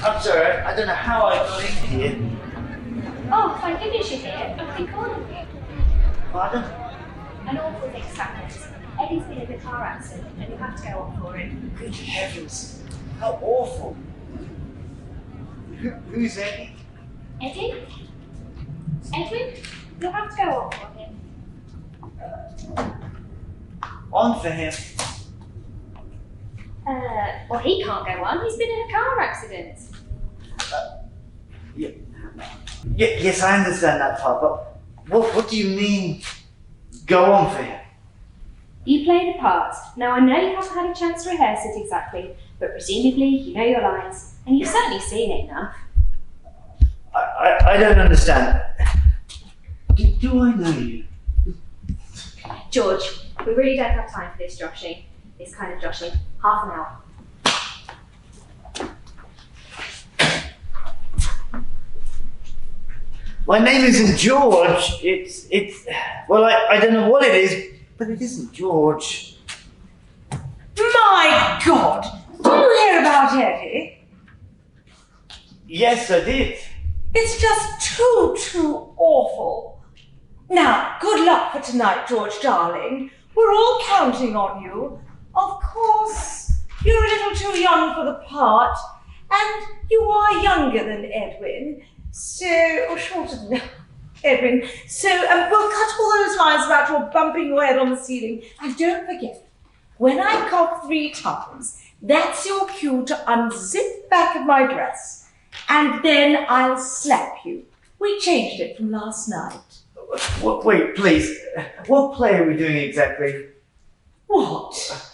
I'm sorry, I don't know how I got in here. Oh, thank goodness you're here. I've been calling you. Pardon? An awful thing's happened. Eddie's been in a car accident and you have to go up for him. Good heavens, how awful. Who's Eddie? Eddie? Edwin? You'll have to go up for him. On for him. Well, he can't go on. He's been in a car accident. Yes, I understand that part, but what do you mean, go on for him? You play the part. Now, I know you haven't had a chance to rehearse it exactly, but presumably you know your lines, and you've certainly seen it enough. I don't understand. Do I know you? George, we really don't have time for this joshing. This kind of joshing. Half an hour. My name isn't George. Well, I don't know what it is, but it isn't George. My God! Did you hear about Eddie? Yes, I did. It's just too awful. Now, good luck for tonight, George, darling. We're all counting on you. Of course, you're a little too young for the part, and you are younger than Edwin, or shorter than Edwin. So we'll cut all those lines about your bumping your head on the ceiling. And don't forget, when I cough 3 times, that's your cue to unzip the back of my dress, and then I'll slap you. We changed it from last night. Wait, please. What play are we doing exactly? What?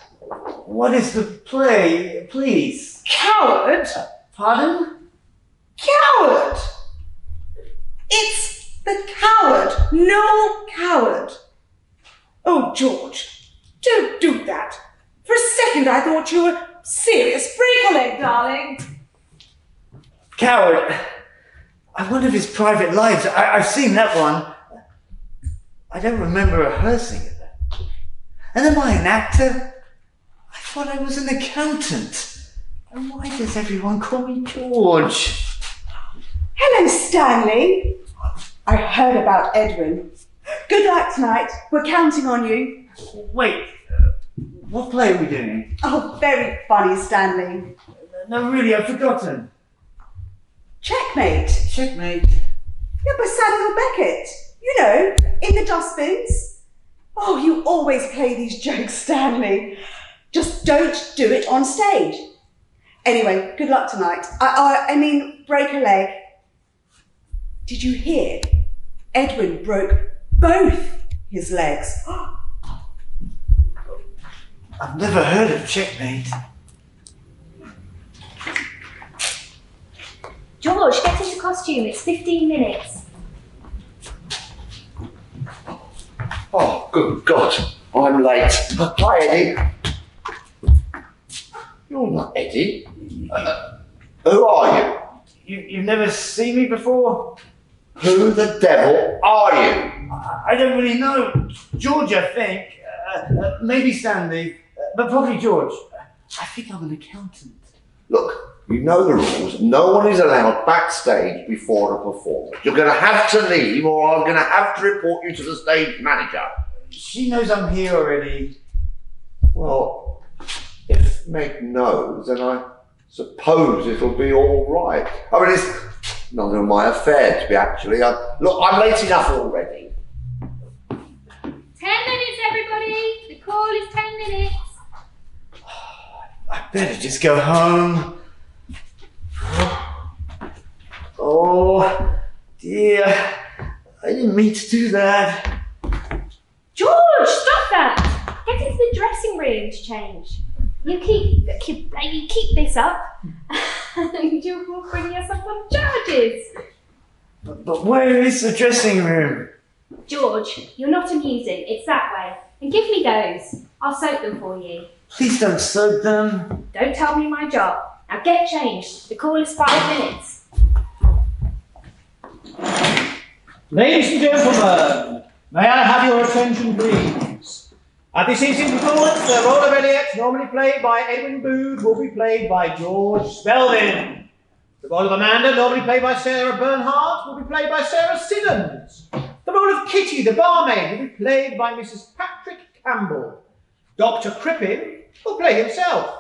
What is the play, please? Coward? Pardon? Coward! It's the coward, no coward. Oh, George, don't do that. For a second I thought you were serious. Break a leg, darling. Coward. One of his private lives. I've seen that one. I don't remember rehearsing it. And am I an actor? I thought I was an accountant. And why does everyone call me George? Hello, Stanley. I heard about Edwin. Good luck tonight. We're counting on you. Wait, what play are we doing? Oh, very funny, Stanley. No, really, I've forgotten. Checkmate. Checkmate. Yeah, by Samuel Beckett. You know, in the dustbins. Oh, you always play these jokes, Stanley. Just don't do it on stage. Anyway, good luck tonight. I mean, break a leg. Did you hear? Edwin broke both his legs. I've never heard of checkmate. George, get into costume. It's 15 minutes. Oh, good God, I'm late. Hi, Eddie. You're not Eddie. Who are You've never seen me before? you? Who the devil are you? I don't really know. George, I think. Maybe Stanley, but probably George. I think I'm an accountant. Look, you know the rules. No one is allowed backstage before a performance. You're going to have to leave, or I'm going to have to report you to the stage manager. She knows I'm here already. Well, if Meg knows, then I suppose it'll be all right. I mean, it's none of my affair, to be actually. Look, I'm late enough already. 10 minutes, everybody. The call is 10 minutes. I better just go home. Oh, dear. I didn't mean to do that. George, stop that! Get into the dressing room to change. You keep this up, and you will bring yourself on charges. But where is the dressing room? George, you're not amusing. It's that way. And give me those. I'll soak them for you. Please don't soak them. Don't tell me my job. Now get changed. The call is 5 minutes. Ladies and gentlemen, may I have your attention, please? At this evening's performance, the role of Elliot, normally played by Edwin Boode, will be played by George Spelvin. The role of Amanda, normally played by Sarah Bernhardt, will be played by Sarah Simmons. The role of Kitty, the barmaid, will be played by Mrs. Patrick Campbell. Dr. Crippen will play himself.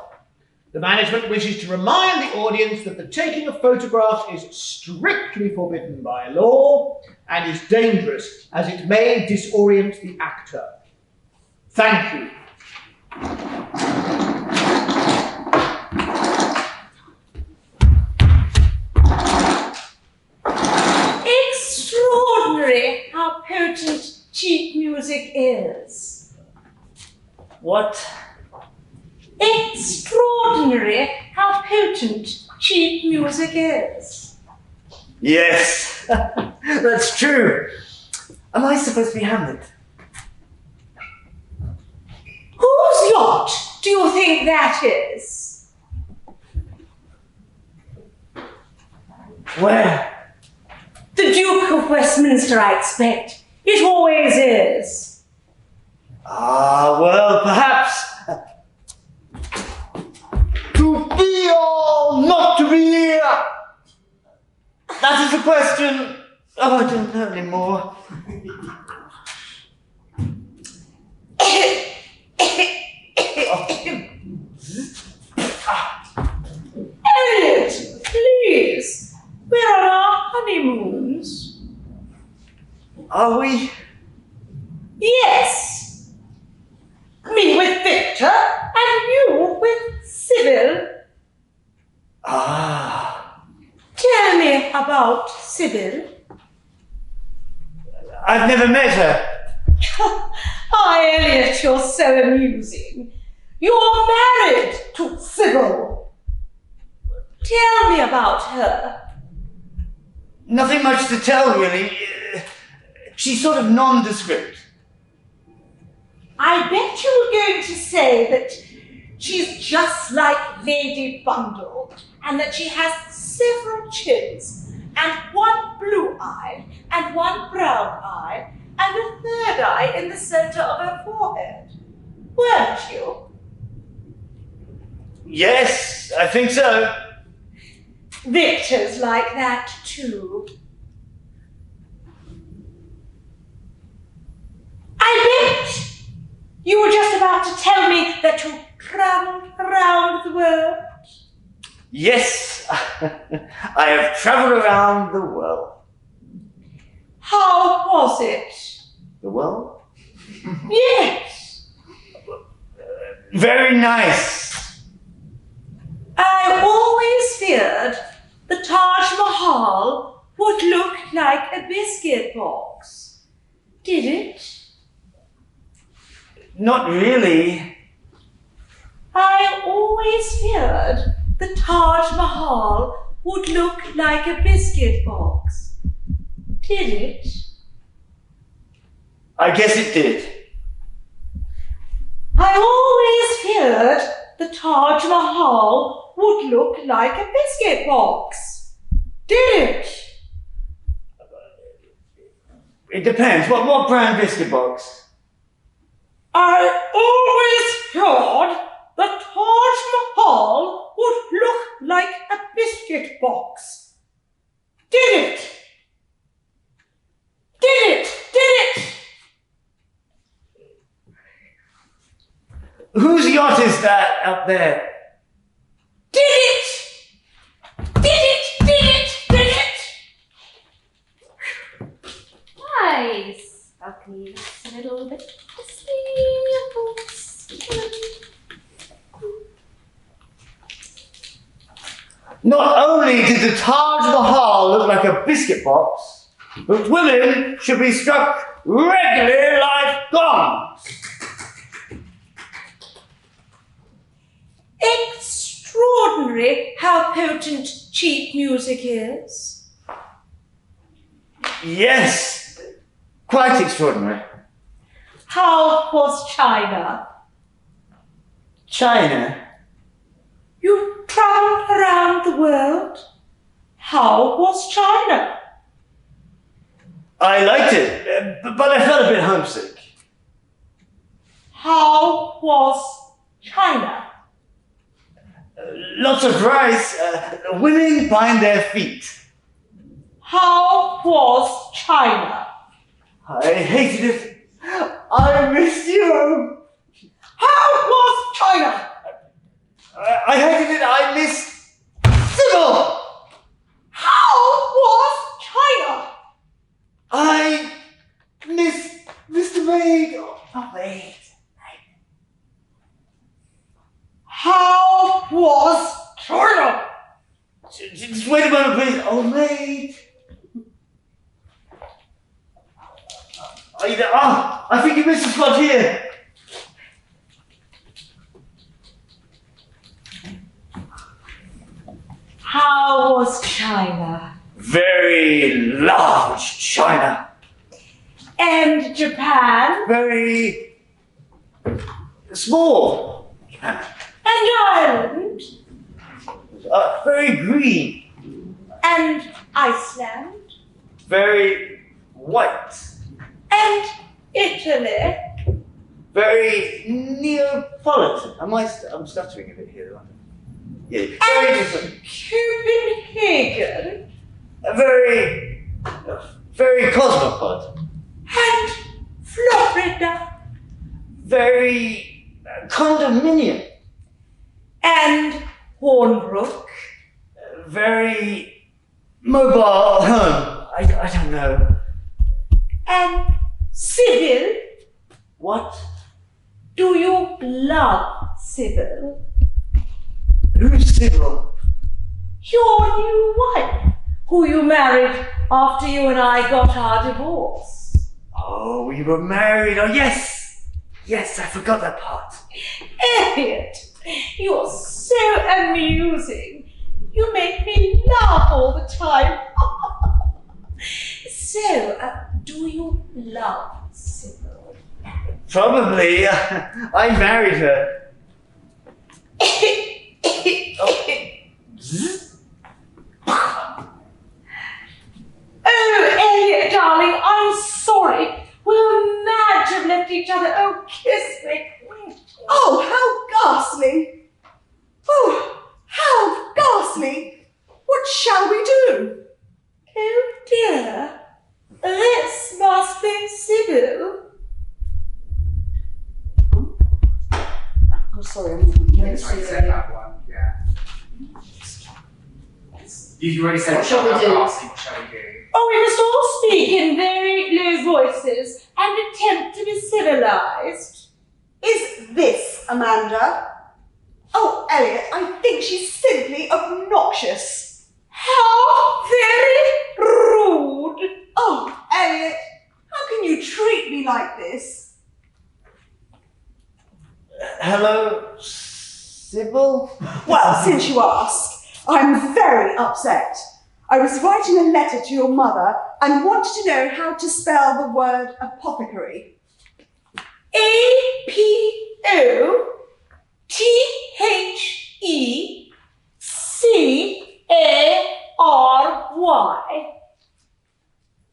The management wishes to remind the audience that the taking of photographs is strictly forbidden by law and is dangerous as it may disorient the actor. Thank you. Extraordinary how potent cheap music is. What? Extraordinary how potent cheap music is. Yes, that's true. Am I supposed to be Hamlet? Whose yacht do you think that is? Where? The Duke of Westminster, I expect. It always is. Ah, well, perhaps. To be or not to be? That is the question. Oh, I don't know anymore. Elliot, please. We're on our honeymoons. Are we? Yes. Me with Victor and you with Sybil. Ah. Tell me about Sybil. I've never met her. Oh, Elliot, you're so amusing. You're married to Sybil. Tell me about her. Nothing much to tell, really. She's sort of nondescript. I bet you were going to say that she's just like Lady Bundle, and that she has several chins, and one blue eye, and one brown eye, and a third eye in the centre of her forehead. Weren't you? Yes, I think so. Victor's like that too. I bet you were just about to tell me that you travelled around the world. Yes, I have travelled around the world. How was it? The world? Yes. Very nice. I always feared the Taj Mahal would look like a biscuit box. Did it? Not really. I always feared the Taj Mahal would look like a biscuit box. Did it? I guess it did. I always feared the Taj Mahal would look like a biscuit box. Did it? It depends. What brand biscuit box? I always feared the Taj Mahal would look like a biscuit box. Did it? Did it? Did it? Whose yacht is that out there? Did it? Did it? Did it? Did it? Nice. Balcony looks a little bit dusty. Not only did the Taj Mahal look like a biscuit box, but women should be struck regularly like gongs. Extraordinary how potent cheap music is. Yes, quite extraordinary. How was China? China. You travelled around the world. How was China? I liked it, but I felt a bit homesick. How was China? Lots of rice. Women bind their feet. How was China? I hated it. I missed you. How was China? I hated it. I missed Sybil. How was China? I miss Mr. Maid. Oh, wait. How was China? Just wait a moment, please. Oh, Maid. I think you missed a spot here. How was China? Very large China. And Japan? Very small China. And Ireland? Very green. And Iceland? Very white. And Italy? Very Neapolitan. I'm stuttering a bit here, aren't I? Yeah, very different. Copenhagen? Very cosmopolitan. And Florida? Very condominium. And Hornbrook? Very mobile home. I don't know. And Sybil? What? Do you love Sybil? Who's Sybil? Your new wife, who you married after you and I got our divorce. Oh, we were married. Oh, yes. Yes, I forgot that part. Elliot, you're so amusing. You make me laugh all the time. So, do you love Sybil? Probably. I married her. Oh, Elliot, darling, I'm sorry. We're mad to have left each other. Oh, kiss me. Oh, how ghastly! Oh, how ghastly! What shall we do? Oh, dear. This must be Sybil. Oh, sorry, I'm Yes, I said that one, yeah. You've already said What shall we do? What shall we do? Oh, we must all speak in very low voices and attempt to be civilized. Is this Amanda? Oh, Elliot, I think she's simply obnoxious. How very rude. Oh, Elliot, how can you treat me like this? Hello, Sybil? Well, since you ask, I'm very upset. I was writing a letter to your mother and wanted to know how to spell the word apothecary. Apothecary.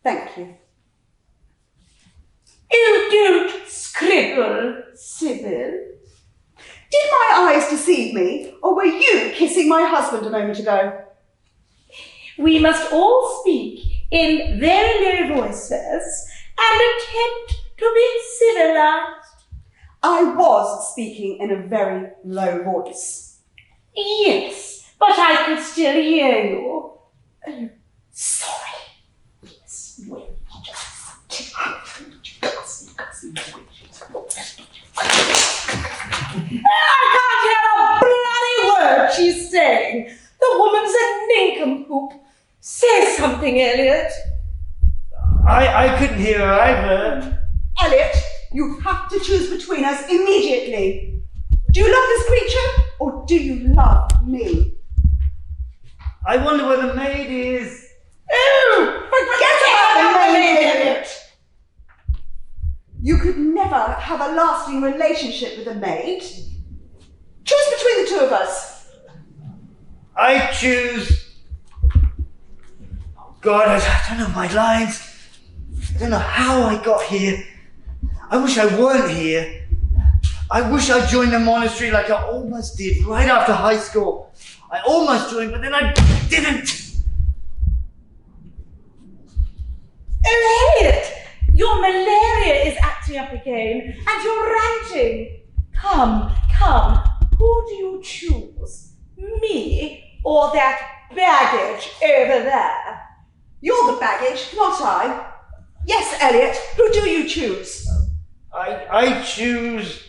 Thank you. You don't scribble, Sybil. Did my eyes deceive me, or were you kissing my husband a moment ago? We must all speak in very low voices and attempt to be civilized. I was speaking in a very low voice. Yes, but I could still hear you. Oh, sorry. Yes, well, just I can't hear a bloody word she's saying. The woman's a nincompoop. Say something, Elliot. I couldn't hear her either. Elliot, you have to choose between us immediately. Do you love this creature, or do you love me? I wonder where the maid is. Oh, forget about the maid, Elliot. You could never have a lasting relationship with a maid. Choose between the two of us. I choose. Oh God, I don't know my lines. I don't know how I got here. I wish I weren't here. I wish I joined the monastery like I almost did right after high school. I almost joined, but then I didn't. Oh, Elliot! Your malaria is acting up again, and you're ranting. Come, who do you choose? Me or that baggage over there? You're the baggage, not I. Yes, Elliot, who do you choose? I choose...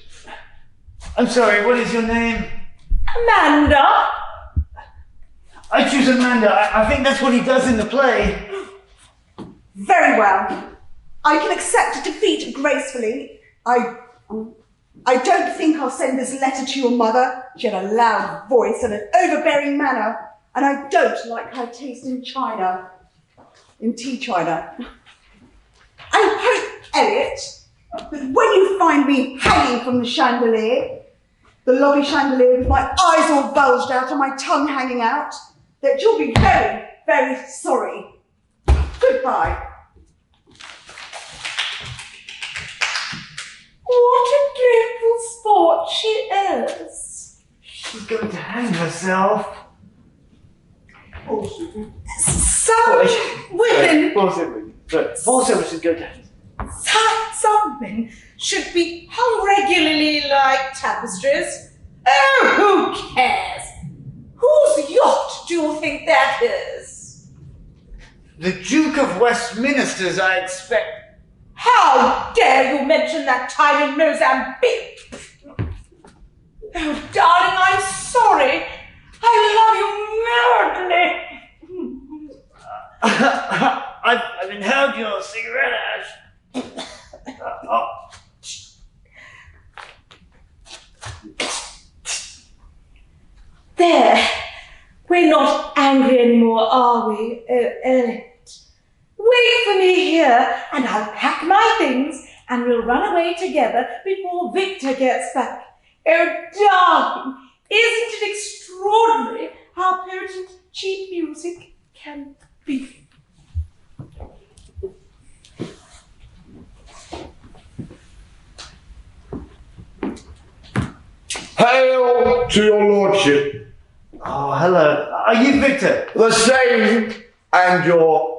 I'm sorry, what is your name? Amanda? I choose Amanda. I think that's what he does in the play. Very well. I can accept defeat gracefully. I don't think I'll send this letter to your mother. She had a loud voice and an overbearing manner, and I don't like her taste in china. In tea china. I hope, Elliot, that when you find me hanging from the chandelier, the lobby chandelier with my eyes all bulged out and my tongue hanging out, that you'll be very, very sorry. Goodbye. What a dreadful sport she is. She's going to hang herself. Some women... False she's going to hang herself. Some men should be hung regularly like tapestries. Oh, who cares? Whose yacht do you think that is? The Duke of Westminster's, I expect. How dare you mention that time in Mozambique? Oh, darling, I'm sorry. I love you madly. I've inhaled your cigarette ash. There. We're not angry anymore, are we, Elliot? Wait for me here, and I'll pack my things, and we'll run away together before Victor gets back. Oh, darling, isn't it extraordinary how potent cheap music can be? Hail to your lordship. Oh, hello. Are you Victor? The same, and your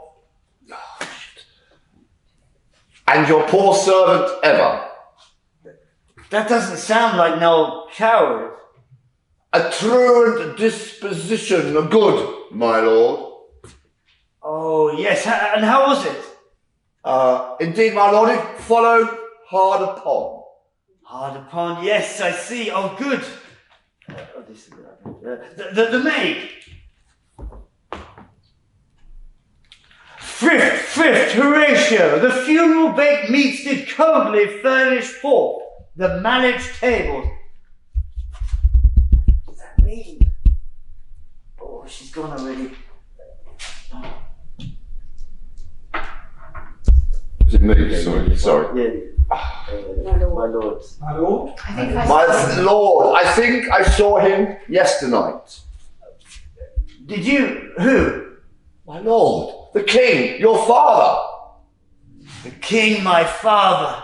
poor servant ever. That doesn't sound like no coward. A truant disposition, a good, my lord. Oh, yes. And how was it? Indeed, my lord, it followed hard upon. Hard upon, yes, I see. Oh, good. The maid. Thrift, Horatio, the funeral baked meats did coldly furnish forth the managed tables. What does that mean? Oh, she's gone already. Is it me? Sorry. Yeah. My lord. My lord? My lord, I think I saw him yesternight. Did you? Who? My lord, the king, your father. The king, my father.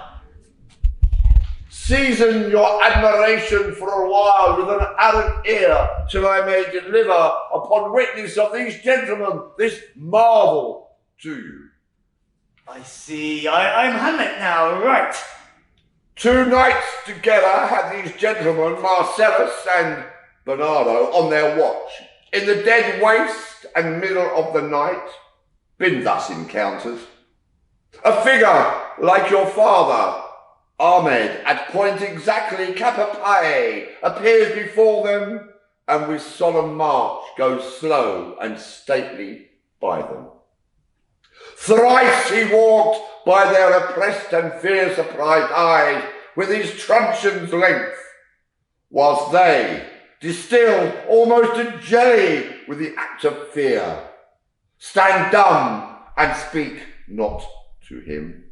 Season your admiration for a while with an arrant ear, till I may deliver upon witness of these gentlemen this marvel to you. I see. I'm Hamlet now, right. 2 nights together had these gentlemen, Marcellus and Bernardo, on their watch, in the dead waste and middle of the night, been thus encountered. A figure like your father, Ahmed, at point exactly Capapae, appears before them, and with solemn march goes slow and stately by them. Thrice he walked by their oppressed and fear-surprised eyes with his truncheon's length, whilst they, distilled almost to jelly with the act of fear, stand dumb and speak not to him.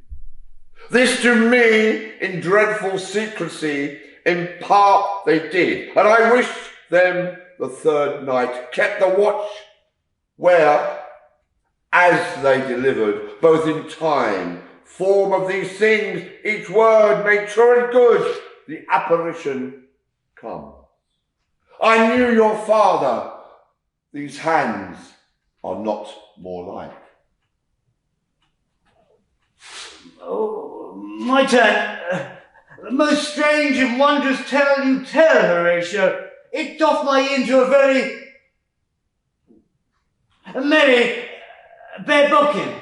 This to me in dreadful secrecy impart they did, and I wish them the 3rd night kept the watch where, as they delivered, both in time, form of these things, each word made true and good, the apparition comes. I knew your father. These hands are not more like. Oh, my turn. Most strange and wondrous tale you tell, Horatio. It doth my ear into a very merry bear booking.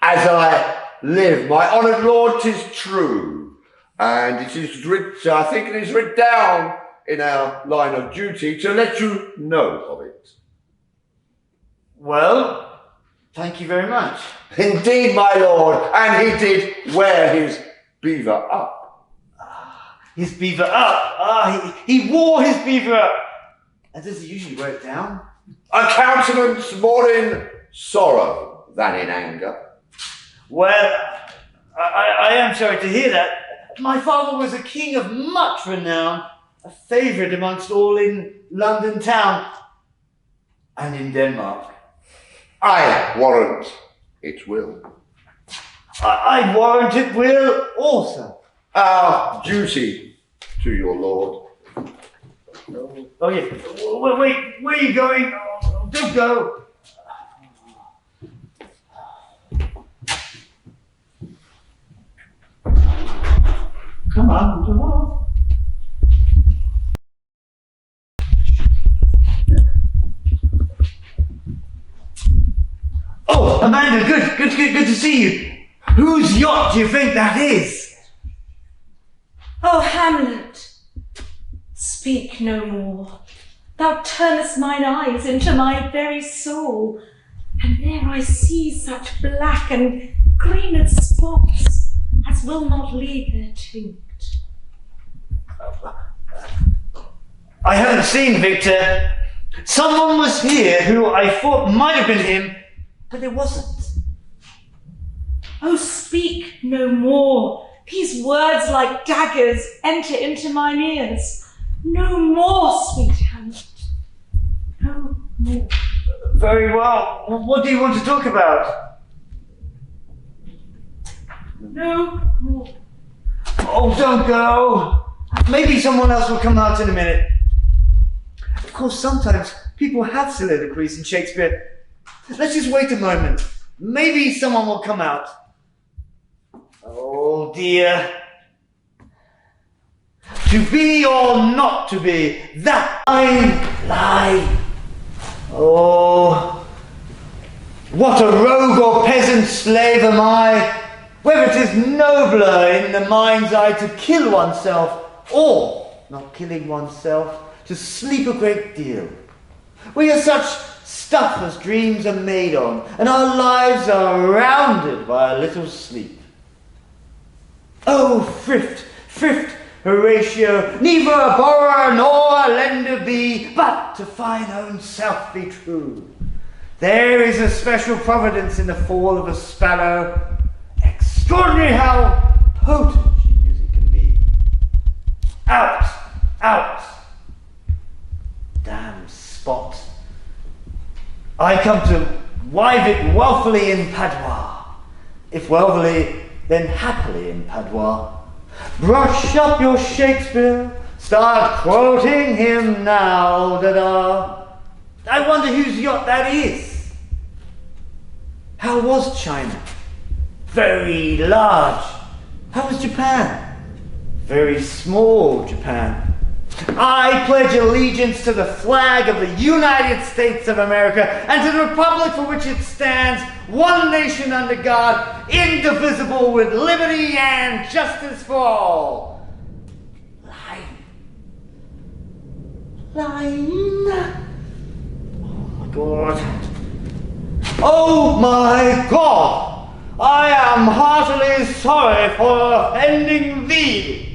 As I live, my honoured lord, 'tis true, and it is writ, I think it is writ down in our line of duty to let you know of it. Well, thank you very much. Indeed, my lord, and he did wear his beaver up. His beaver up. He wore his beaver up. And does he usually wear it down? A countenance more in sorrow than in anger. Well, I am sorry to hear that. My father was a king of much renown, a favourite amongst all in London town and in Denmark. I warrant it will. I warrant it will also. Our duty to your lord. Oh yeah. Wait, where are you going? Oh, don't go. Come on. Oh, Amanda, good to see you. Whose yacht do you think that is? Oh, Hamlet, speak no more. Thou turnest mine eyes into my very soul, and there I see such black and greened spots as will not leave their tinct. I haven't seen Victor. Someone was here who I thought might have been him, but it wasn't. Oh, speak no more. These words like daggers enter into mine ears. No more, sweet Hamlet. No more. Very well. What do you want to talk about? No more. Oh, don't go. Maybe someone else will come out in a minute. Of course, sometimes people have soliloquies in Shakespeare. Let's just wait a moment. Maybe someone will come out. Oh dear. To be or not to be, that I lie. Oh, what a rogue or peasant slave am I, whether it is nobler in the mind's eye to kill oneself, or, not killing oneself, to sleep a great deal. We are such stuff as dreams are made on, and our lives are rounded by a little sleep. Oh, thrift, Horatio, neither a borrower nor a lender be, but to thine own self be true. There is a special providence in the fall of a sparrow. Extraordinary how potent music can be. Out. Damn spot. I come to wive it wealthily in Padua. If wealthily, then happily in Padua. Brush up your Shakespeare, start quoting him now, da-da. I wonder whose yacht that is. How was China? Very large. How was Japan? Very small Japan. I pledge allegiance to the flag of the United States of America and to the republic for which it stands, one nation under God, indivisible, with liberty and justice for all. Line. Oh my God! I am heartily sorry for offending thee.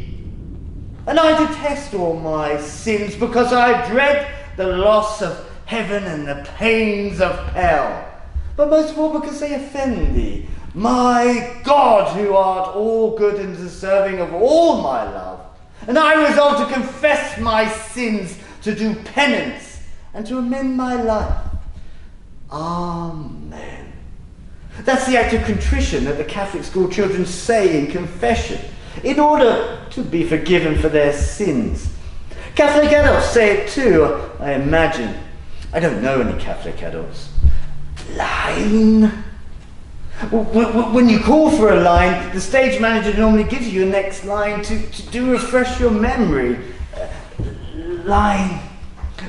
And I detest all my sins because I dread the loss of heaven and the pains of hell. But most of all because they offend thee, my God, who art all good and deserving of all my love. And I resolve to confess my sins, to do penance, and to amend my life. Amen. That's the act of contrition that the Catholic school children say in confession. in order to be forgiven for their sins. Catholic adults say it too, I imagine. I don't know any Catholic adults. Line. When you call for a line, the stage manager normally gives you a next line to refresh your memory. Line.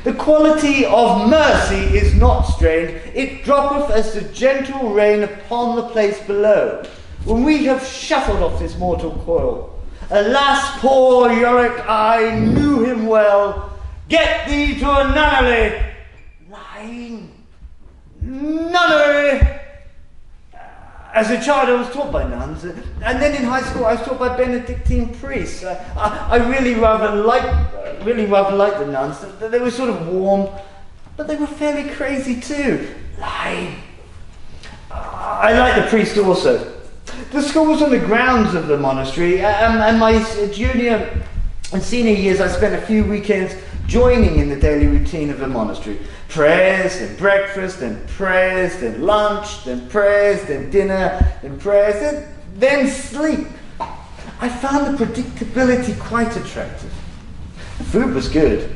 The quality of mercy is not strained, it droppeth as the gentle rain upon the place below, when we have shuffled off this mortal coil. Alas, poor Yorick, I knew him well. Get thee to a nunnery. Line. Nunnery. As a child, I was taught by nuns, and then in high school, I was taught by Benedictine priests. I really rather liked the nuns. They were sort of warm, but they were fairly crazy too. Line. I liked the priest also. The school was on the grounds of the monastery, and my junior and senior years, I spent a few weekends joining in the daily routine of the monastery. Prayers, then breakfast, then prayers, then lunch, then prayers, then dinner, then prayers, then sleep. I found the predictability quite attractive. The food was good.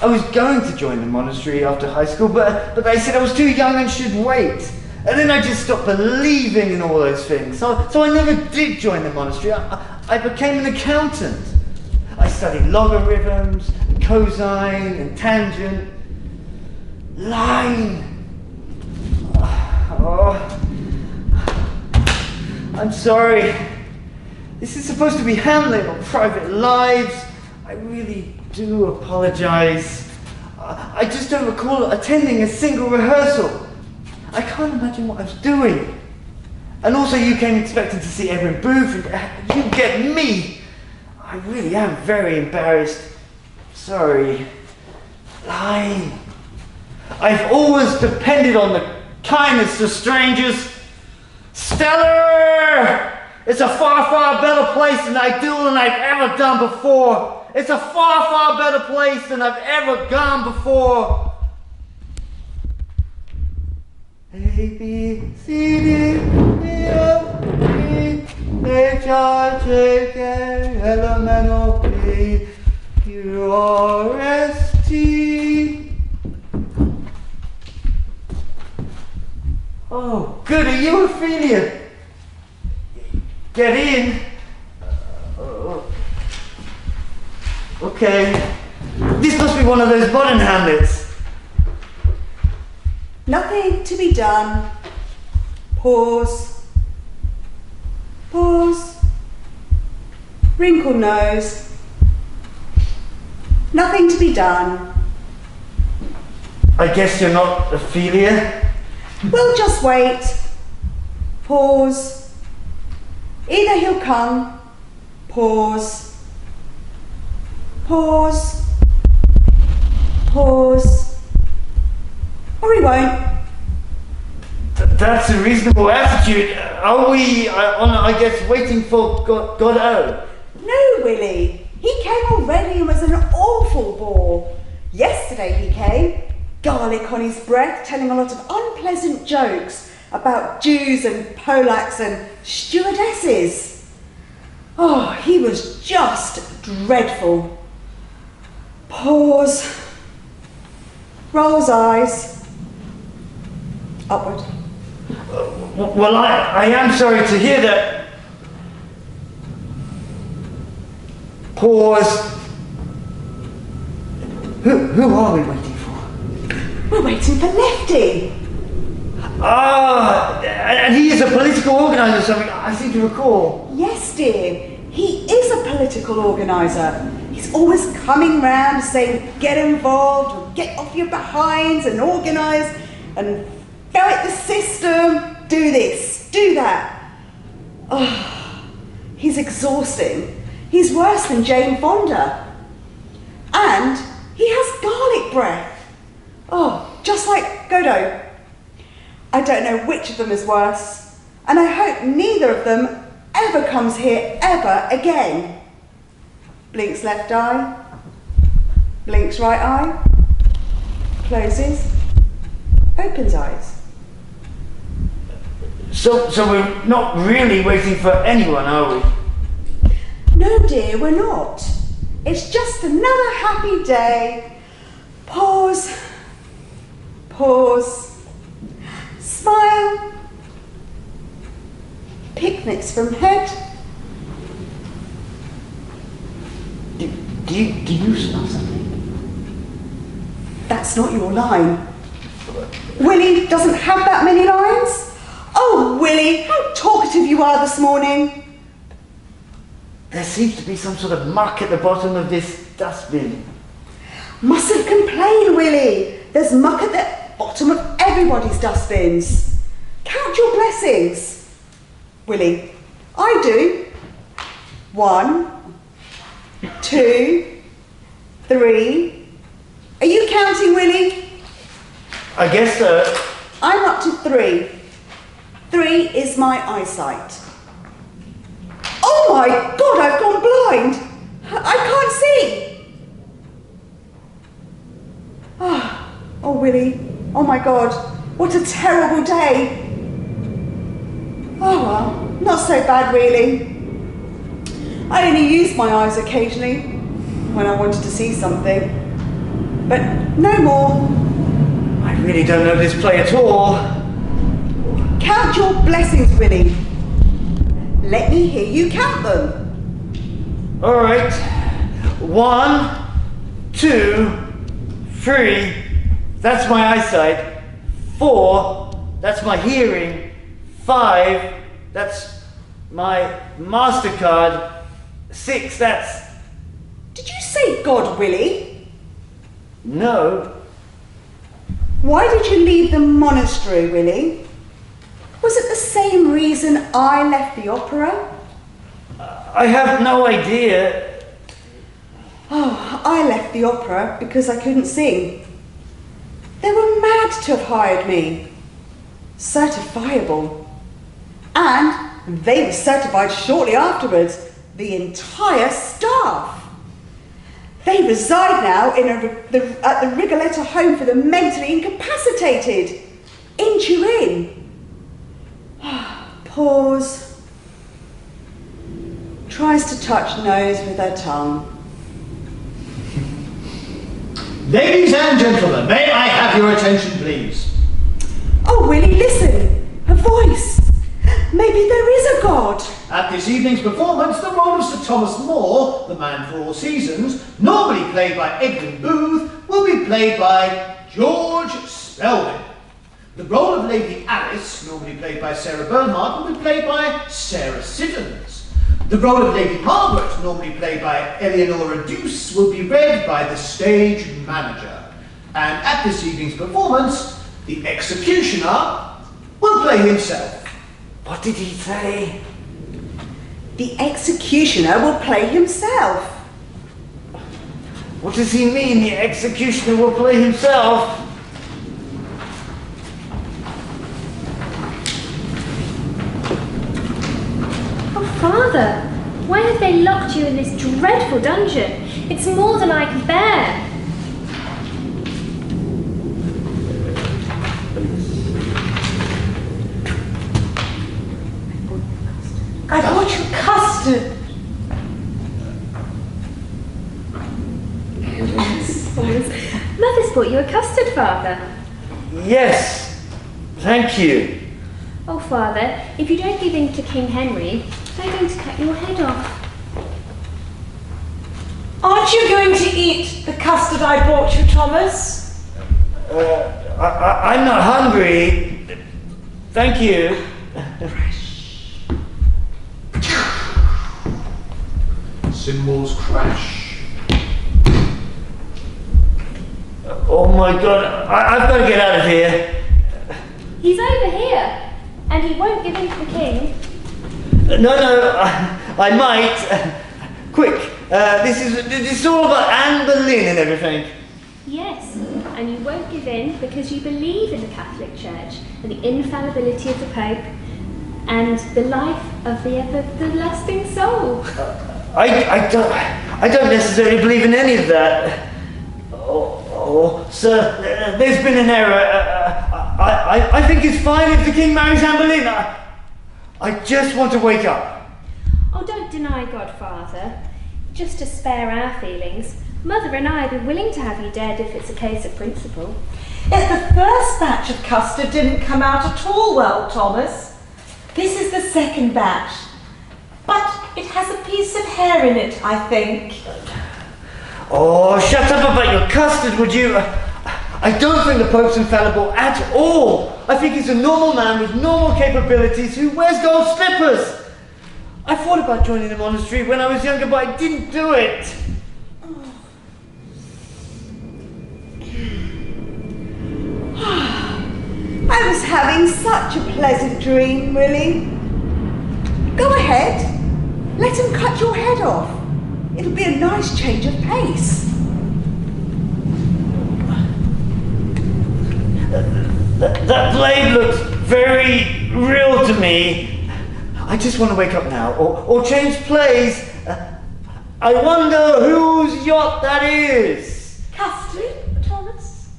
I was going to join the monastery after high school, but they said I was too young and should wait. And then I just stopped believing in all those things. So I never did join the monastery. I became an accountant. I studied logarithms, cosine, and tangent. Line. Oh, I'm sorry. This is supposed to be Hamlet or Private Lives. I really do apologize. I just don't recall attending a single rehearsal. I can't imagine what I was doing. And also you came expecting to see Edwin Booth and you get me. I really am very embarrassed. Sorry. Line. I've always depended on the kindness of strangers. Stellar! It's a far, far better place than I do than I've ever done before. It's a far, far better place than I've ever gone before. A, B, C, D, E, F, G, H, I, J, K, L, M, N, O, P, Q, R, S, T. Oh, good, are you Ophelia? Get in. Okay. This must be one of those modern Hamlets. Nothing to be done. Pause. Pause. Wrinkle nose. Nothing to be done. I guess you're not Ophelia? We'll just wait. Pause. Either he'll come. Pause. Pause. Pause. Or he won't. That's a reasonable attitude. Are we, I guess, waiting for Godot? No, Willie. He came already and was an awful bore. Yesterday he came. Garlic on his breath, telling a lot of unpleasant jokes about Jews and Polacks and stewardesses. Oh, he was just dreadful. Pause. Rolls eyes. Upward. Well, I am sorry to hear that. Pause. Who are we waiting for? We're waiting for Lefty. Ah, and he is a political organiser or something, I seem to recall. Yes, dear. He is a political organiser. He's always coming round saying, get involved, or get off your behinds and organise and fight the system, do this, do that. Oh, he's exhausting. He's worse than Jane Fonda. And he has garlic breath. Oh, just like Godot. I don't know which of them is worse, and I hope neither of them ever comes here ever again. Blinks left eye, blinks right eye, closes, opens eyes. So we're not really waiting for anyone, are we? No, dear, we're not. It's just another happy day. Pause. Pause. Smile. Picnics from head. Do you smell something? That's not your line. Willie doesn't have that many lines. Oh, Willie, how talkative you are this morning. There seems to be some sort of muck at the bottom of this dustbin. Mustn't complain, Willie. There's muck at the bottom of everybody's dustbins. Count your blessings. Willie, I do. 1, 2, 3. Are you counting, Willie? I guess so. I'm up to 3. 3 is my eyesight. Oh my God, I've gone blind. I can't see. Oh, Willie. Oh my God, what a terrible day. Oh well, not so bad really. I only use my eyes occasionally when I wanted to see something, but no more. I really don't know this play at all. Count your blessings, Willie. Let me hear you count them. All right. 1, 2, 3. That's my eyesight. 4. That's my hearing. 5. That's my MasterCard. 6. That's... Did you say God, Willie? No. Why did you leave the monastery, Willie? Was it the same reason I left the opera? I have no idea. Oh, I left the opera because I couldn't sing. They were mad to have hired me. Certifiable. And they were certified shortly afterwards, the entire staff. They reside now at the Rigoletto Home for the Mentally Incapacitated, in Turin. Pause. Tries to touch nose with her tongue. Ladies and gentlemen, may I have your attention, please? Oh, Willie, listen. Her voice. Maybe there is a God. At this evening's performance, the role of Sir Thomas More, the man for all seasons, normally played by Egdon Booth, will be played by George Spelman. The role of Lady Alice, normally played by Sarah Bernhardt, will be played by Sarah Siddons. The role of Lady Margaret, normally played by Eleonora Deuce, will be read by the stage manager. And at this evening's performance, the executioner will play himself. What did he say? The executioner will play himself. What does he mean, the executioner will play himself? Oh, Father, why have they locked you in this dreadful dungeon? It's more than I can bear. I brought you custard. Mother's brought you a custard, Father. Yes, thank you. Oh, Father, if you don't give in to King Henry, they're going to cut your head off. Aren't you going to eat the custard I brought you, Thomas? I'm not hungry. Thank you. Cymbals crash. Oh my God, I've got to get out of here. He's over here, and he won't give in to the king. No, I might. Quick, this is all about Anne Boleyn and everything. Yes, and you won't give in because you believe in the Catholic Church and the infallibility of the Pope and the life of the everlasting soul. I don't necessarily believe in any of that. Oh, sir, there's been an error. I think it's fine if the king marries Anne Boleyn. I just want to wake up. Oh, don't deny Godfather. Just to spare our feelings, Mother and I would be willing to have you dead if it's a case of principle. Yet the first batch of custard didn't come out at all well, Thomas. This is the second batch. But it has a piece of hair in it, I think. Oh, shut up about your custard, would you? I don't think the Pope's infallible at all. I think he's a normal man with normal capabilities who wears gold slippers. I thought about joining the monastery when I was younger, but I didn't do it. I was having such a pleasant dream, Willie. Go ahead. Let him cut your head off. It'll be a nice change of pace. That blade looks very real to me. I just want to wake up now, or change plays. I wonder whose yacht that is. Custard, Thomas?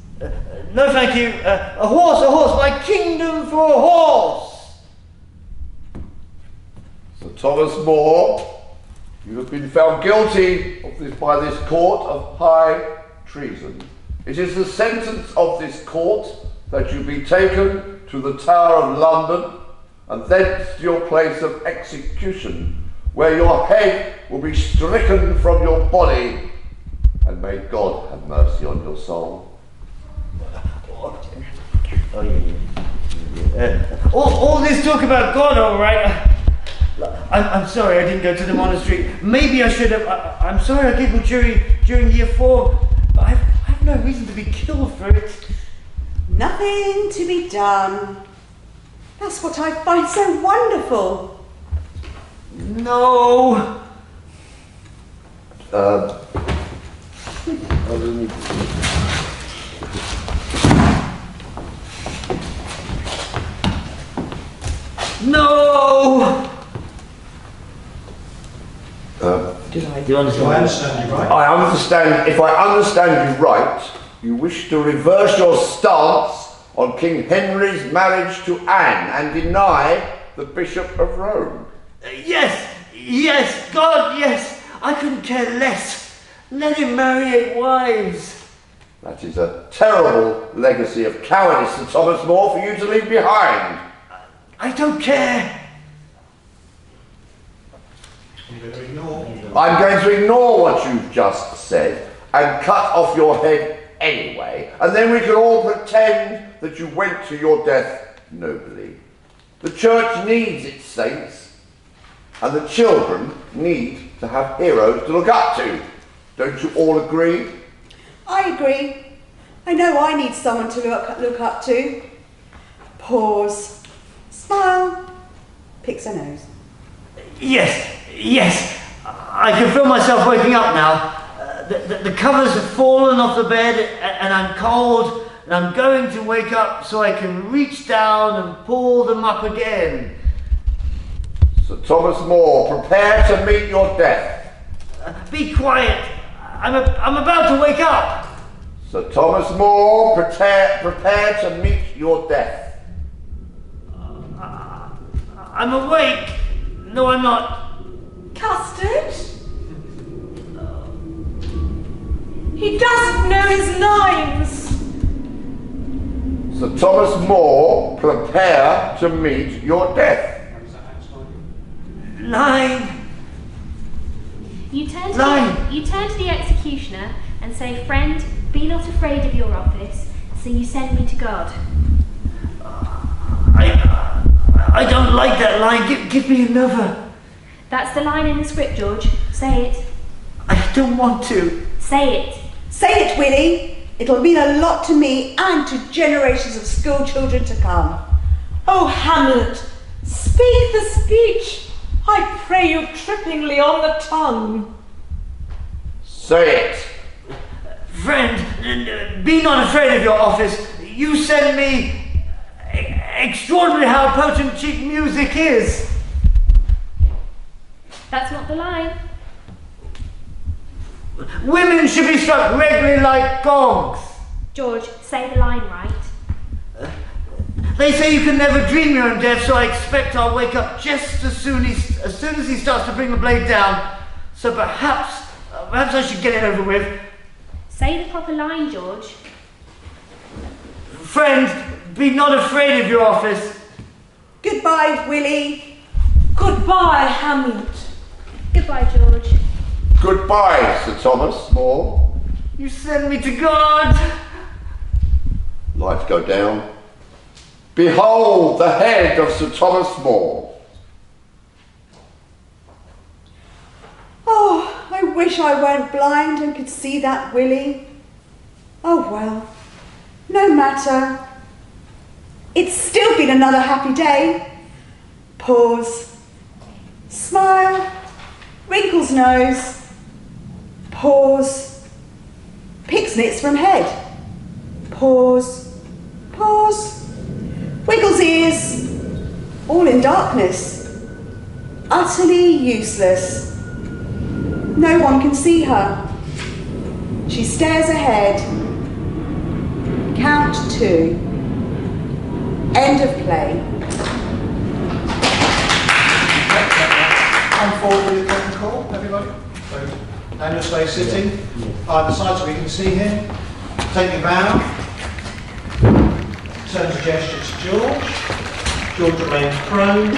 No, thank you. A horse, my kingdom for a horse. Sir Thomas More, you have been found guilty of this by this court of high treason. It is the sentence of this court that you be taken to the Tower of London and thence to your place of execution, where your head will be stricken from your body, and may God have mercy on your soul. All this talk about God, all right. I'm sorry I didn't go to the monastery. Maybe I should have. I'm sorry I giggled during year 4, but I have no reason to be killed for it. Nothing to be done. That's what I find so wonderful. No. No. Do you understand? I understand you right. I understand, if I understand you right, you wish to reverse your stance on King Henry's marriage to Anne and deny the Bishop of Rome. Yes, God, yes. I couldn't care less. Let him marry 8 wives. That is a terrible legacy of cowardice, Sir Thomas More, for you to leave behind. I don't care. I'm going to ignore what you've just said and cut off your head anyway, and then we can all pretend that you went to your death nobly. The church needs its saints, and the children need to have heroes to look up to. Don't you all agree? I agree. I know I need someone to look up to. Pause. Smile. Picks her nose. Yes. I can feel myself waking up now. The covers have fallen off the bed and I'm cold and I'm going to wake up so I can reach down and pull them up again. Sir Thomas More, prepare to meet your death. Be quiet. I'm about to wake up. Sir Thomas More, prepare to meet your death. I'm awake. No, I'm not. Custard? He doesn't know his lines. Sir Thomas More, prepare to meet your death. 9. You turn to Line. the executioner and say, "Friend, be not afraid of your office, so you send me to God." I don't like that line. Give me another. That's the line in the script, George. Say it. I don't want to. Say it. Say it, Willie. It'll mean a lot to me and to generations of school children to come. Oh, Hamlet, speak the speech. I pray you trippingly on the tongue. Say it. Friend, be not afraid of your office. You send me. Extraordinary how potent cheap music is. That's not the line. Women should be struck regularly like gongs. George, say the line right. They say you can never dream your own death, so I expect I'll wake up just as soon as he starts to bring the blade down. So perhaps I should get it over with. Say the proper line, George. Friend, be not afraid of your office. Goodbye, Willie. Goodbye, Hamlet. Goodbye, George. Goodbye, Sir Thomas More. You send me to God. Lights go down. Behold the head of Sir Thomas More. Oh, I wish I weren't blind and could see that Willie. Oh well, no matter. It's still been another happy day. Pause. Smile. Wrinkles nose. Pause. Picks nits from head. Pause. Pause. Wiggles ears. All in darkness. Utterly useless. No one can see her. She stares ahead. Count 2. End of play. Come forward with your curtain call, everybody. So, Daniel, stay sitting. Either side so we can see him. Take your bow. Turn to gesture to George. George remains prone.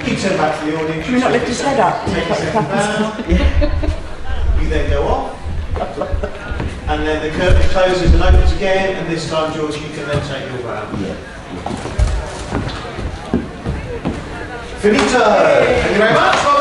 Keep turning back to the audience. Can we not lift his head up? Take a second bow. You then go off. And then the curtain closes and opens again. And this time, George, you can then take your bow. Finito! Thank you very much.